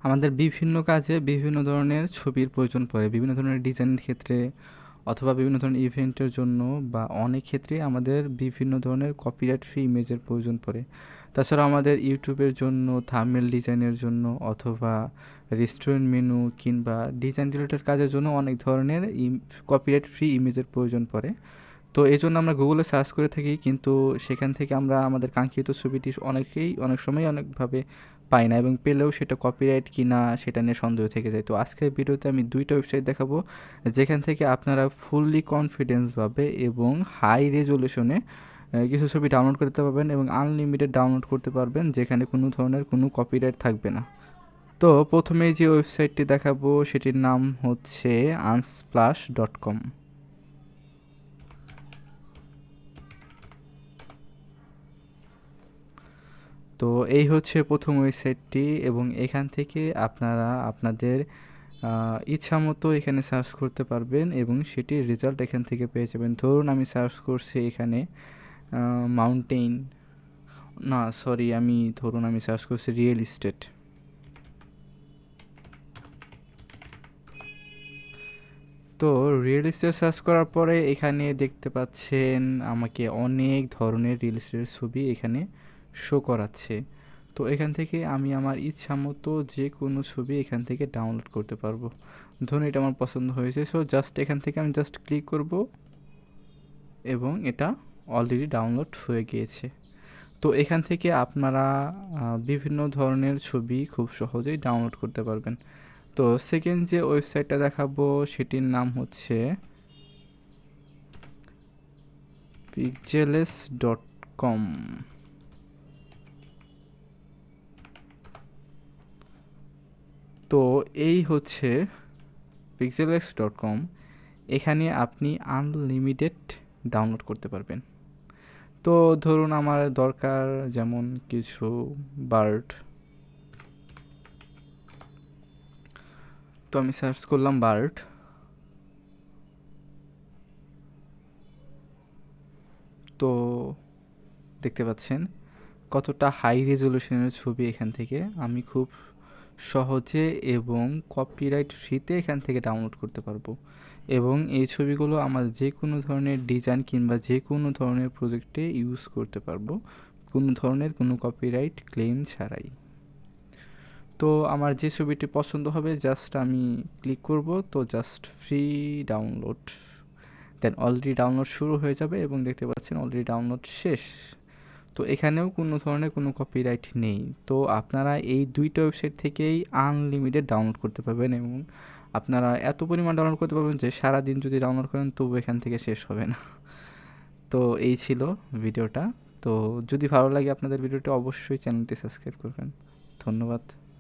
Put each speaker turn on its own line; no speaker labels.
আমাদের বিভিন্ন কাজে বিভিন্ন ধরনের ছবির প্রয়োজন পড়ে, বিভিন্ন ধরনের ডিজাইনের ক্ষেত্রে অথবা বিভিন্ন ধরনের ইভেন্টের জন্য, বা অনেক ক্ষেত্রে আমাদের বিভিন্ন ধরনের কপিরাইট ফ্রি ইমেজের প্রয়োজন পড়ে। তাছাড়া আমাদের ইউটিউবের জন্য, থাম্বনেল ডিজাইনের জন্য, অথবা রেস্টুরেন্ট মেনু কিংবা ডিজাইন রিলেটেড কাজের জন্য অনেক ধরনের কপিরাইট ফ্রি ইমেজের প্রয়োজন পড়ে। তো এই জন্য আমরা গুগলে সার্চ করে থাকি, কিন্তু সেখান থেকে আমরা আমাদের কাঙ্ক্ষিত ছবিটি অনেক সময় অনেকভাবে পাই না, এবং পেলেও সেটা কপিরাইট কি না সেটা নিয়ে সন্দেহ থেকে যায়। তো আজকের ভিডিওতে আমি দুইটা ওয়েবসাইট দেখাবো যেখান থেকে আপনারা ফুললি কনফিডেন্সভাবে এবং হাই রেজলিউশনে কিছু ছবি ডাউনলোড করতে পারবেন এবং আনলিমিটেড ডাউনলোড করতে পারবেন, যেখানে কোনো ধরনের কোনো কপিরাইট থাকবে না। তো প্রথমেই যে ওয়েবসাইটটি দেখাবো সেটির নাম হচ্ছে unsplash.com। তো এই হচ্ছে প্রথম ওয়েবসাইটটি, এবং এখান থেকে আপনারা আপনাদের ইচ্ছা মতো এখানে সার্চ করতে পারবেন এবং সেটির রেজাল্ট এখান থেকে পেয়ে যাবেন। ধরুন আমি সার্চ করছি এখানে মাউন্টেন, না সরি, ধরুন আমি সার্চ করছি রিয়েল এস্টেট। তো রিয়েল এস্টেট সার্চ করার পরে এখানে দেখতে পাচ্ছেন আমাকে অনেক ধরনের রিয়েল এস্টেটের ছবি এখানে শো করাচ্ছে। তো এখান থেকে আমি আমার ইচ্ছা মতো যে কোনো ছবি এখান থেকে ডাউনলোড করতে পারবো। ধরুন এটা আমার পছন্দ হয়েছে, সো জাস্ট এখান থেকে আমি জাস্ট ক্লিক করব এবং এটা অলরেডি ডাউনলোড হয়ে গিয়েছে। তো এখান থেকে আপনারা বিভিন্ন ধরনের ছবি খুব সহজেই ডাউনলোড করতে পারবেন। তো সেকেন্ড যে ওয়েবসাইটটা দেখাবো সেটির নাম হচ্ছে pixels.com। তো এই হচ্ছে pixels.com। এখানে আপনি আনলিমিটেড ডাউনলোড করতে পারবেন। তো ধরুন আমার দরকার যেমন কিছু বার্ড, তো আমি সার্চ করলাম বার্ড। তো দেখতে পাচ্ছেন কতটা হাই রেজলিউশনের ছবি এখান থেকে আমি খুব সহজে এবং কপিরাইট ফ্রিতে এখান থেকে ডাউনলোড করতে পারবো, এবং এই ছবিগুলো আমার যে কোনো ধরনের ডিজাইন কিংবা যে কোনো ধরনের প্রজেক্টে ইউজ করতে পারবো, কোনো ধরনের কোনো কপিরাইট ক্লেম ছাড়াই। তো আমার যে ছবিটি পছন্দ হবে জাস্ট আমি ক্লিক করব, তো জাস্ট ফ্রি ডাউনলোড, দেন অলরেডি ডাউনলোড শুরু হয়ে যাবে এবং দেখতে পাচ্ছেন অলরেডি ডাউনলোড শেষ। তো এখানেও কোনো ধরনের কোনো কপিরাইট নেই। তো আপনারা এই দুইটা ওয়েবসাইট থেকেই আনলিমিটেড ডাউনলোড করতে পারবেন, এবং আপনারা এত পরিমাণ ডাউনলোড করতে পারবেন যে সারাদিন যদি ডাউনলোড করেন তবু এখান থেকে শেষ হবে না। তো এই ছিল ভিডিওটা। তো যদি ভালো লাগে আপনাদের ভিডিওটা, অবশ্যই চ্যানেলটি সাবস্ক্রাইব করবেন। ধন্যবাদ।